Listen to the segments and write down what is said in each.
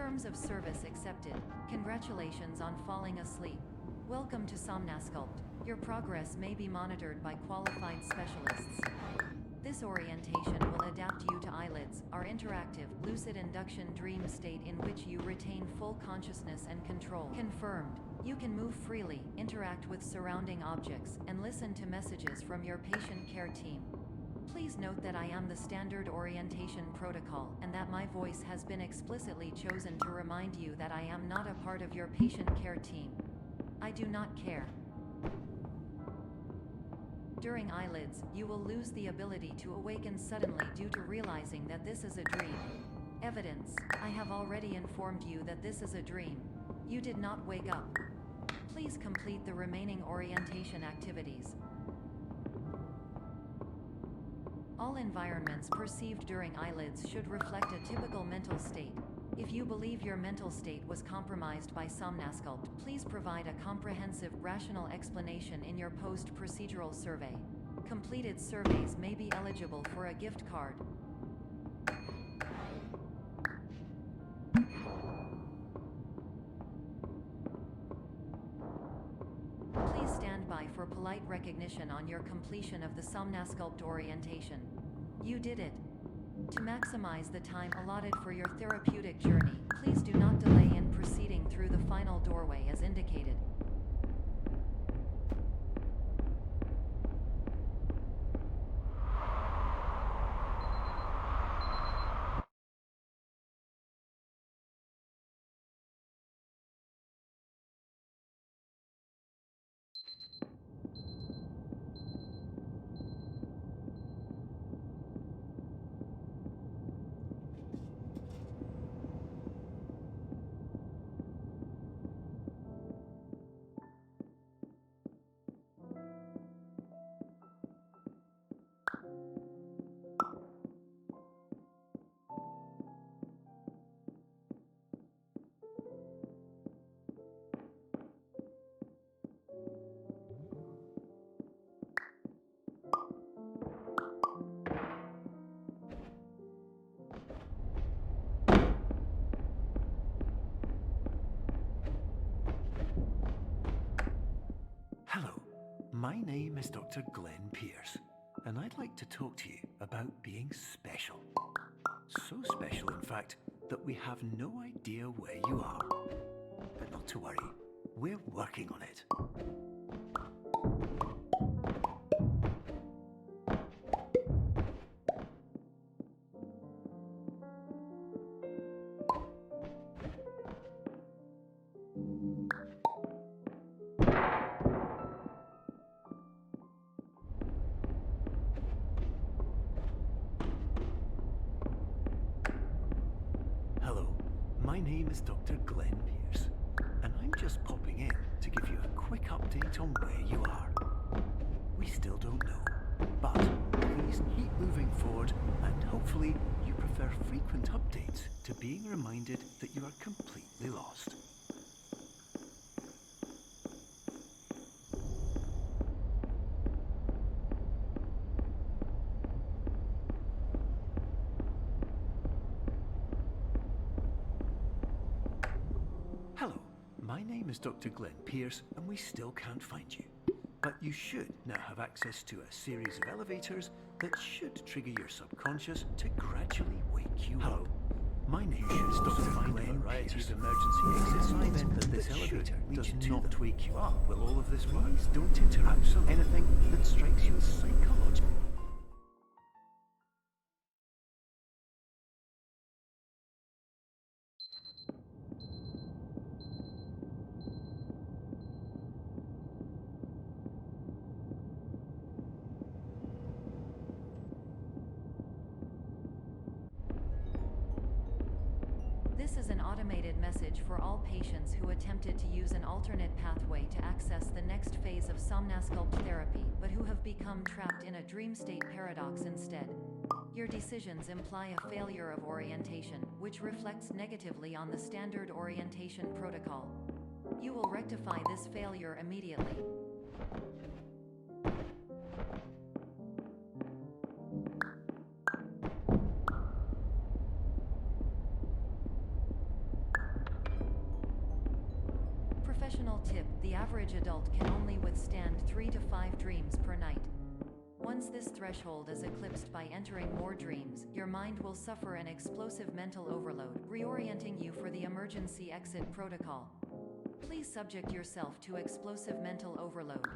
Terms of service accepted. Congratulations on falling asleep. Welcome to Somnasculpt. Your progress may be monitored by qualified specialists. This orientation will adapt you to eyelids, our interactive, lucid induction dream state in which you retain full consciousness and control. Confirmed. You can move freely, interact with surrounding objects, and listen to messages from your patient care team. Please note that I am the standard orientation protocol, and that my voice has been explicitly chosen to remind you that I am not a part of your patient care team. I do not care. During eyelids, you will lose the ability to awaken suddenly due to realizing that this is a dream. Evidence: I have already informed you that this is a dream. You did not wake up. Please complete the remaining orientation activities. All environments perceived during eyelids should reflect a typical mental state. If you believe your mental state was compromised by Somnasculpt, please provide a comprehensive, rational explanation in your post-procedural survey. Completed surveys may be eligible for a gift card. Please stand by for polite recognition on your completion of the Somnasculpt orientation. You did it. To maximize the time allotted for your therapeutic journey, please do not delay in proceeding through the final doorway as indicated. My name is Dr. Glenn Pierce, and I'd like to talk to you about being special. So special, in fact, that we have no idea where you are. But not to worry, we're working on it. My name is Dr. Glenn Pierce, and I'm just popping in to give you a quick update on where you are. We still don't know, but please keep moving forward, and hopefully you prefer frequent updates to being reminded that you are completely lost. Hello, my name is Dr. Glenn Pierce, and we still can't find you. But you should now have access to a series of elevators that should trigger your subconscious to gradually wake you up. My name is Dr. Glenn Pierce. Emergency exit signs that this elevator does not wake you up. Will all of this work? Don't interact with anything that strikes you as psychological. This is an automated message for all patients who attempted to use an alternate pathway to access the next phase of Somnasculpt therapy, but who have become trapped in a dream state paradox instead. Your decisions imply a failure of orientation, which reflects negatively on the standard orientation protocol. You will rectify this failure immediately. Optional tip, the average adult can only withstand 3 to 5 dreams per night. Once this threshold is eclipsed by entering more dreams, your mind will suffer an explosive mental overload, reorienting you for the emergency exit protocol. Please subject yourself to explosive mental overload.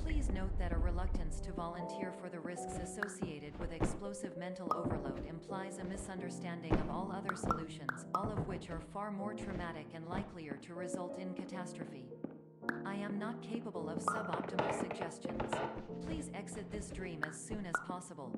Please note that a reluctance to volunteer for the risks associated with explosive mental overload implies a misunderstanding of all other solutions, all of which are far more traumatic and likelier to result in catastrophe. I am not capable of suboptimal suggestions. Please exit this dream as soon as possible.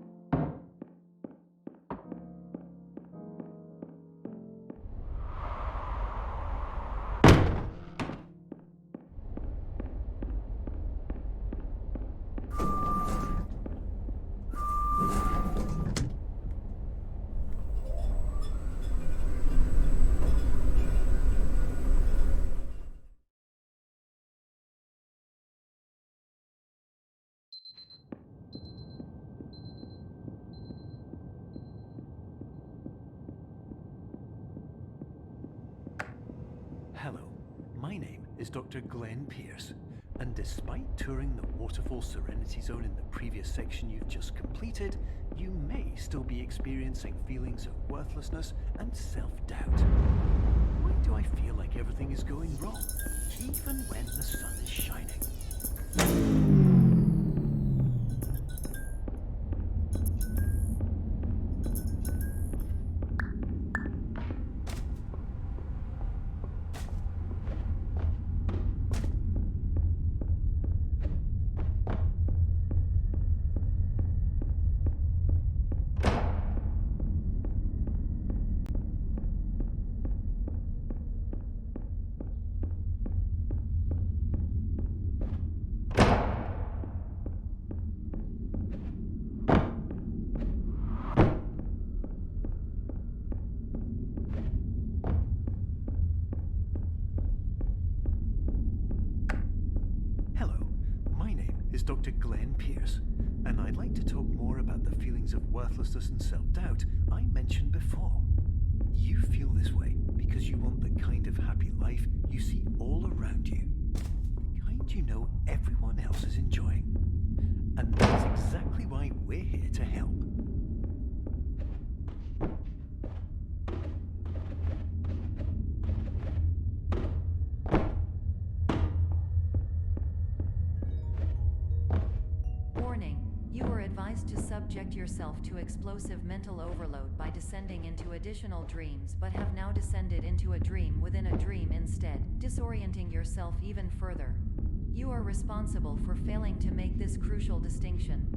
Hello, my name is Dr. Glenn Pierce, and despite touring the Waterfall Serenity Zone in the previous section you've just completed, you may still be experiencing feelings of worthlessness and self-doubt. Why do I feel like everything is going wrong, even when the sun is shining? Dr. Glenn Pierce, and I'd like to talk more about the feelings of worthlessness and self-doubt I mentioned before. You feel this way because you want the kind of happy life you see all around you, the kind you know everyone else is enjoying. And that's exactly why we're here to help. To subject yourself to explosive mental overload by descending into additional dreams, but have now descended into a dream within a dream instead, disorienting yourself even further. You are responsible for failing to make this crucial distinction.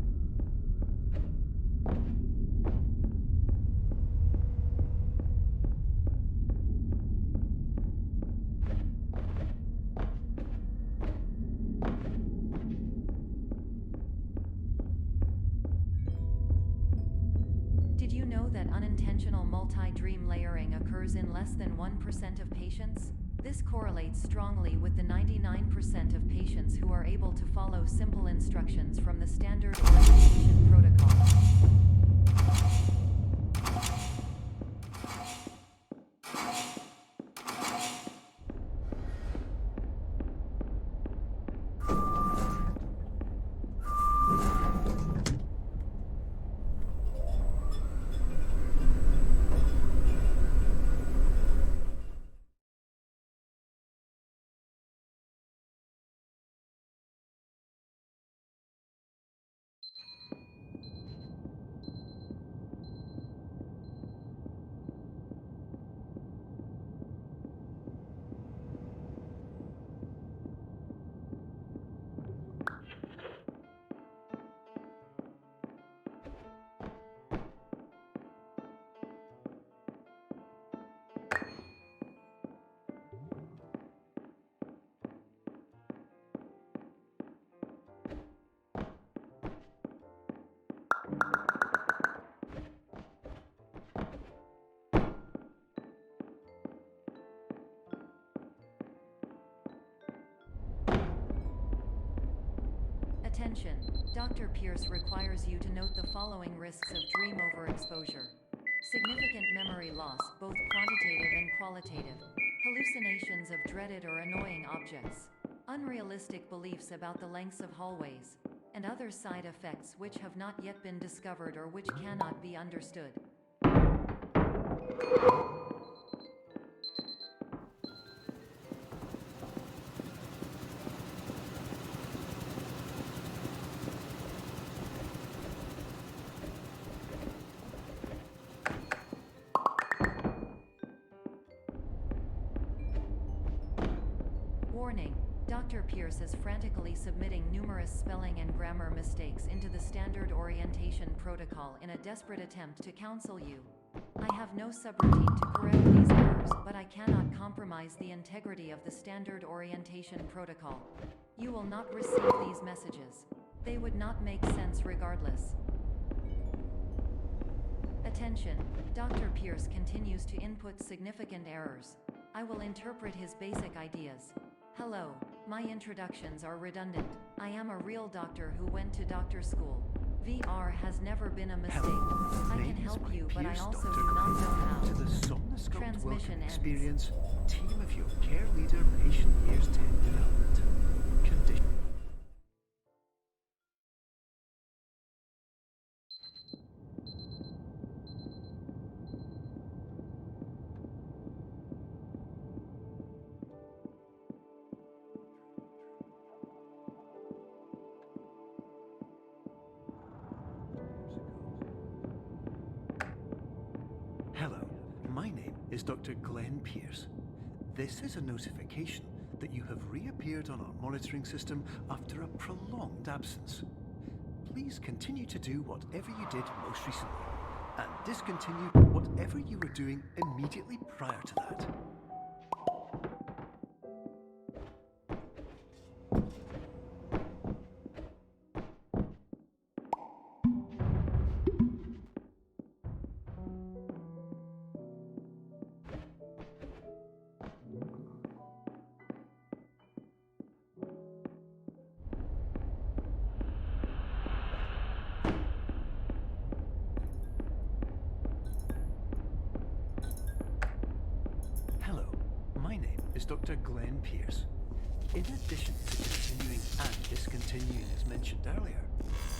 Did you know that unintentional multi-dream layering occurs in less than 1% of patients? This correlates strongly with the 99% of patients who are able to follow simple instructions from the standard orientation protocol. Attention, Dr. Pierce requires you to note the following risks of dream overexposure. Significant memory loss, both quantitative and qualitative. Hallucinations of dreaded or annoying objects. Unrealistic beliefs about the lengths of hallways. And other side effects which have not yet been discovered or which cannot be understood. Warning, Dr. Pierce is frantically submitting numerous spelling and grammar mistakes into the standard orientation protocol in a desperate attempt to counsel you. I have no subroutine to correct these errors, but I cannot compromise the integrity of the standard orientation protocol. You will not receive these messages. They would not make sense regardless. Attention, Dr. Pierce continues to input significant errors. I will interpret his basic ideas. Hello, my introductions are redundant. I am a real doctor who went to doctor school. VR has never been a mistake. Hello. I can Name is help my you, but I Pierce also Dr. do not know how. To the Somnosculpt Transmission Welcome ends. Experience, team of your care leader, patient years 10 development. Condition. Hello, my name is Dr. Glenn Pierce. This is a notification that you have reappeared on our monitoring system after a prolonged absence. Please continue to do whatever you did most recently, and discontinue whatever you were doing immediately prior to that. Hello, my name is Dr. Glenn Pierce. In addition to continuing and discontinuing as mentioned earlier,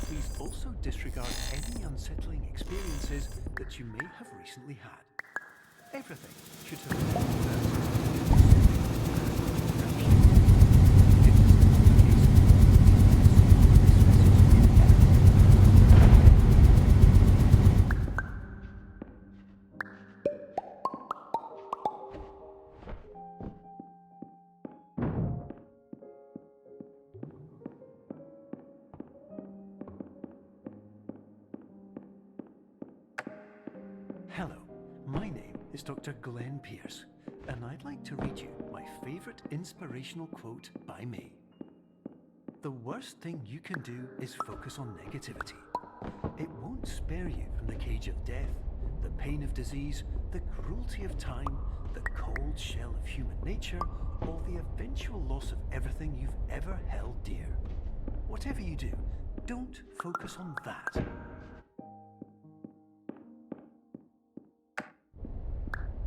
please also disregard any unsettling experiences that you may have recently had. Everything should have been Hello, my name is Dr. Glenn Pierce, and I'd like to read you my favorite inspirational quote by me. The worst thing you can do is focus on negativity. It won't spare you from the cage of death, the pain of disease, the cruelty of time, the cold shell of human nature, or the eventual loss of everything you've ever held dear. Whatever you do, don't focus on that.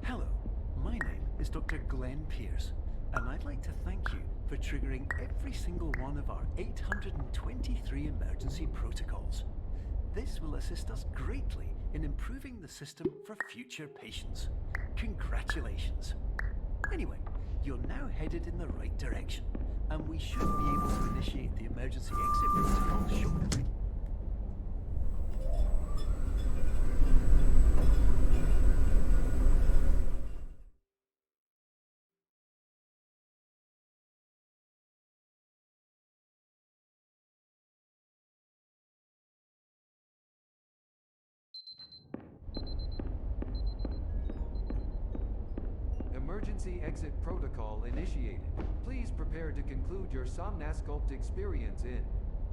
Hello, my name is Dr. Glenn Pierce, and I'd like to thank you for triggering every single one of our 823 emergency protocols. This will assist us greatly in improving the system for future patients. Congratulations. Anyway, you're now headed in the right direction, and we should be able to initiate the emergency exit protocol shortly. Emergency exit protocol initiated. Please prepare to conclude your Somnasculpt experience in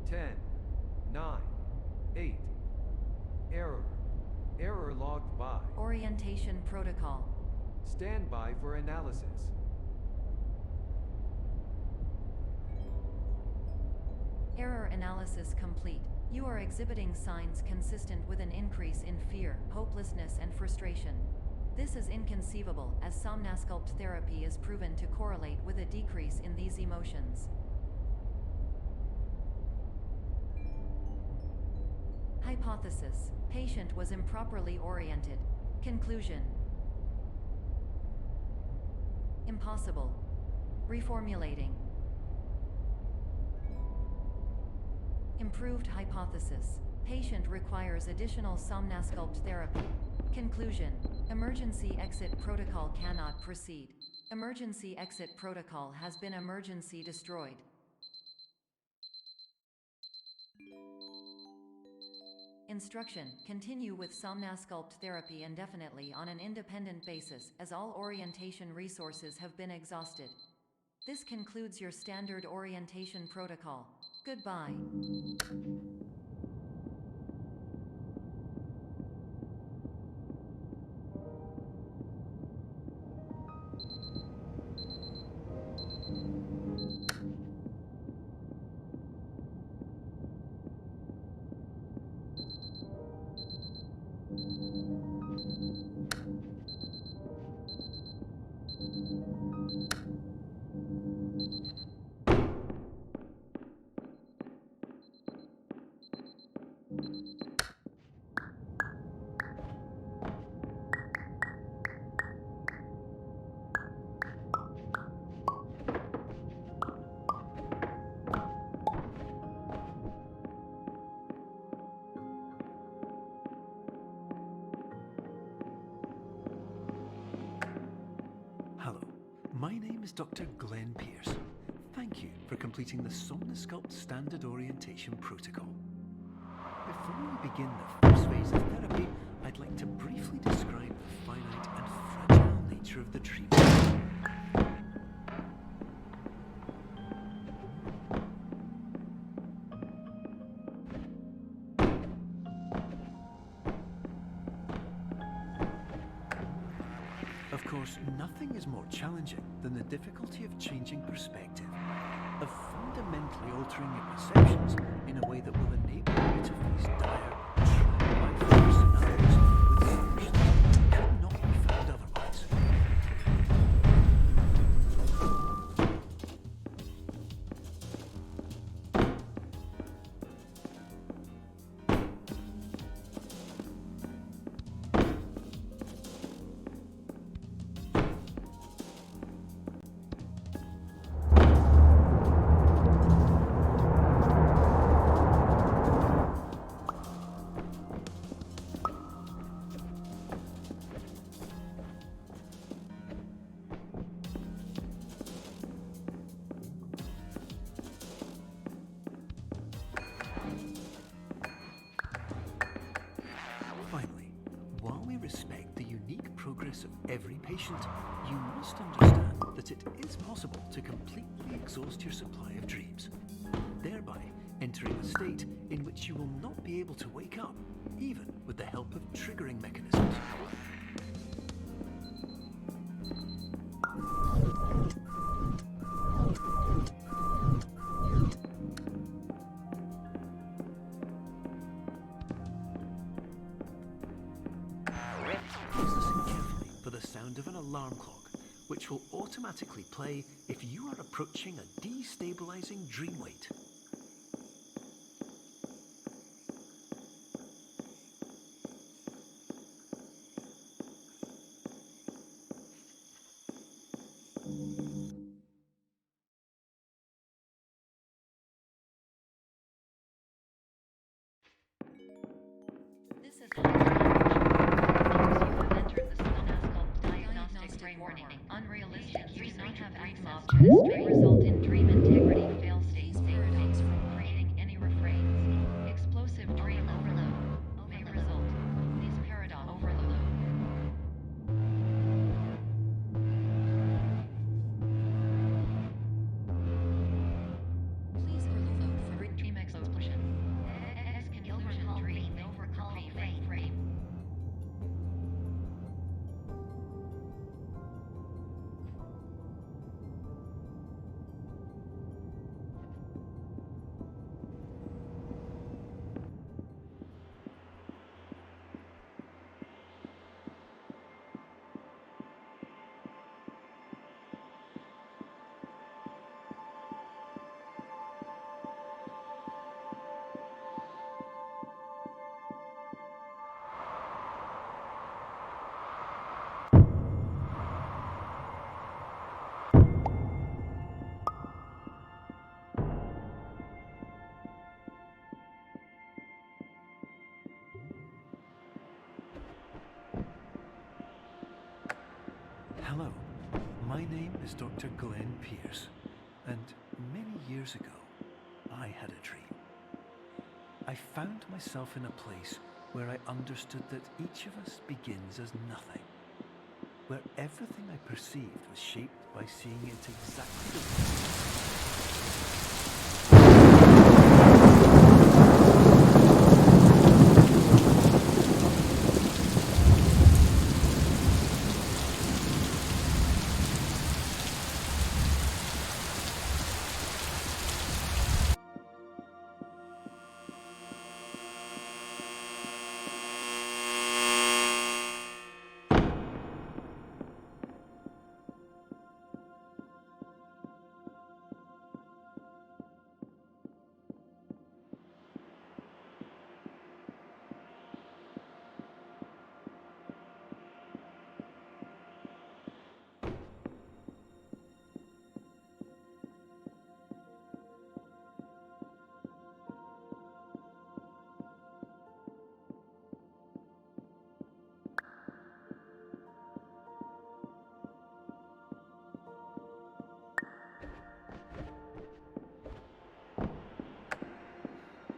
10, 9, 8. Error. Error logged by. Orientation protocol. Stand by for analysis. Error analysis complete. You are exhibiting signs consistent with an increase in fear, hopelessness, and frustration. This is inconceivable, as somnasculpt therapy is proven to correlate with a decrease in these emotions. Hypothesis: patient was improperly oriented. Conclusion: impossible. Reformulating. Improved hypothesis: patient requires additional somnasculpt therapy. Conclusion: emergency exit protocol cannot proceed. Emergency exit protocol has been emergency destroyed. Instruction: continue with somnasculpt therapy indefinitely on an independent basis, as all orientation resources have been exhausted. This concludes your standard orientation protocol. Goodbye. Hello, my name is Dr. Glenn Pierce. Thank you for completing the Somnasculpt Standard Orientation Protocol. Before we begin the first phase of therapy, I'd like to briefly describe the finite and fragile nature of the treatment. Of course, nothing is more challenging than the difficulty of changing perspective, of fundamentally altering your perceptions in a way that will enable you to face dire, trial-by-fire scenarios with solutions that could not be found otherwise. Finally, while we respect the unique progress of every patient, you must understand that it is possible to completely exhaust your supply of dreams, thereby entering a state in which you will not be able to wake up, even with the help of triggering mechanisms. Listen carefully for the sound of an alarm clock, which will automatically play if you are approaching a destabilizing dream weight. This is you have entered the somnasculpt diagnostic framework. Unrealistic. You do not have access to this may result in dream integrity fail-states. Paradox from creating any refrains. Explosive dream overload may result. These paradox overload. Please overload for dream explosion. Exclusion dream overcall frame. Hello, my name is Dr. Glenn Pierce, and many years ago, I had a dream. I found myself in a place where I understood that each of us begins as nothing, where everything I perceived was shaped by seeing it exactly the way.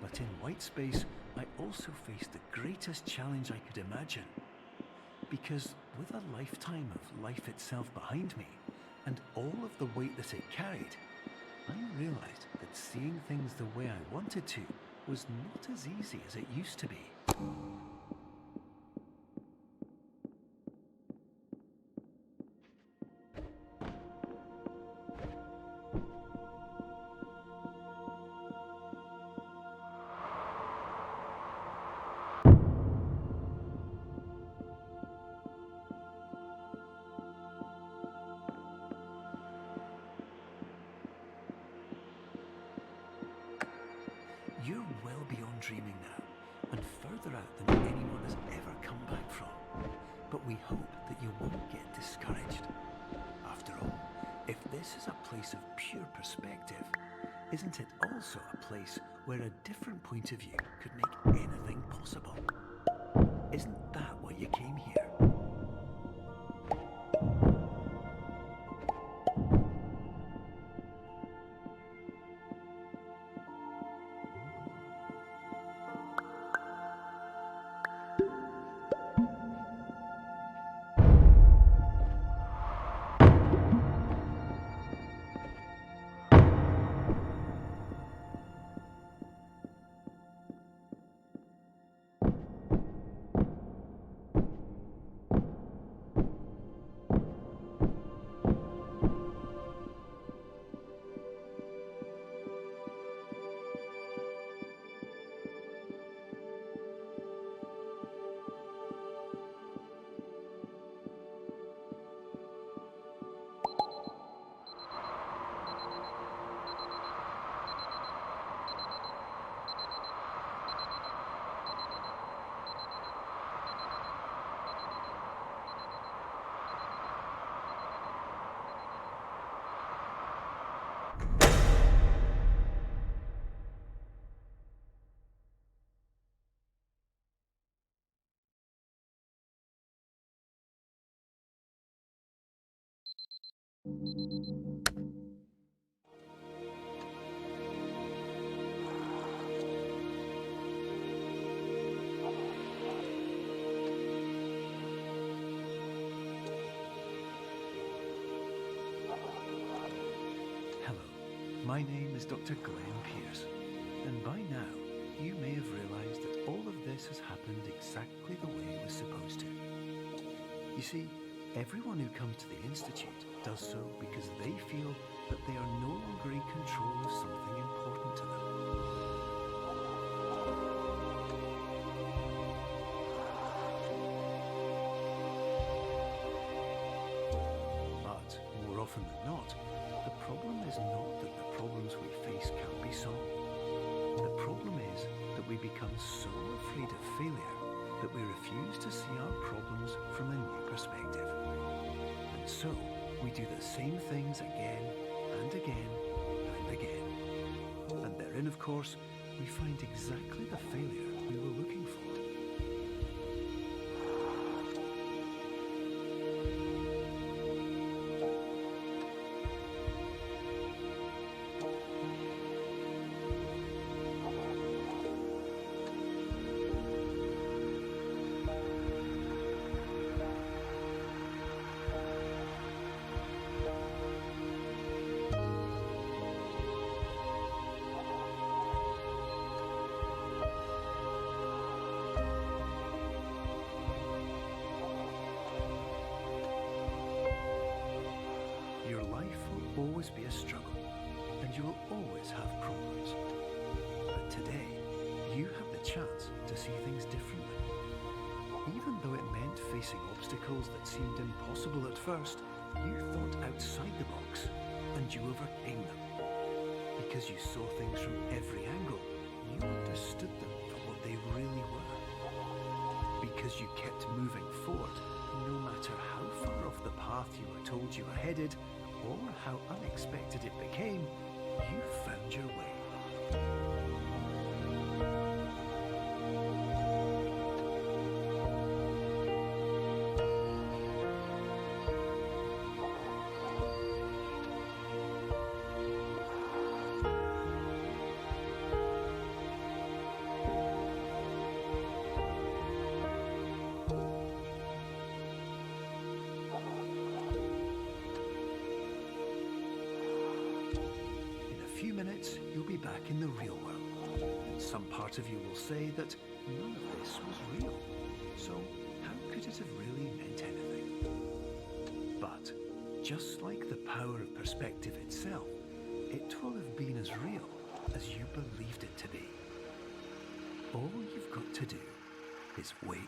But in white space, I also faced the greatest challenge I could imagine. Because with a lifetime of life itself behind me, and all of the weight that it carried, I realized that seeing things the way I wanted to was not as easy as it used to be. You're well beyond dreaming now, and further out than anyone has ever come back from. But we hope that you won't get discouraged. After all, if this is a place of pure perspective, isn't it also a place where a different point of view could make anything possible? Isn't that why you came here? Hello, my name is Dr. Glenn Pierce, and by now you may have realized that all of this has happened exactly the way it was supposed to. You see, everyone who comes to the Institute does so because they feel that they are no longer in control of something important to them. But more often than not, the problem is not that the problems we face can't be solved. The problem is that we become so afraid of failure that we refuse to see our problems from a new perspective. And so, we do the same things again and again and again. And therein, of course, we find exactly the failure we were looking for. always be a struggle, and you will always have problems. But today, you have the chance to see things differently. Even though it meant facing obstacles that seemed impossible at first, you thought outside the box, and you overcame them. Because you saw things from every angle, you understood them for what they really were. Because you kept moving forward, no matter how far off the path you were told you were headed, or how unexpected it became, you found your way. Minutes, you'll be back in the real world. And some part of you will say that none of this was real. So how could it have really meant anything? But just like the power of perspective itself, it will have been as real as you believed it to be. All you've got to do is wait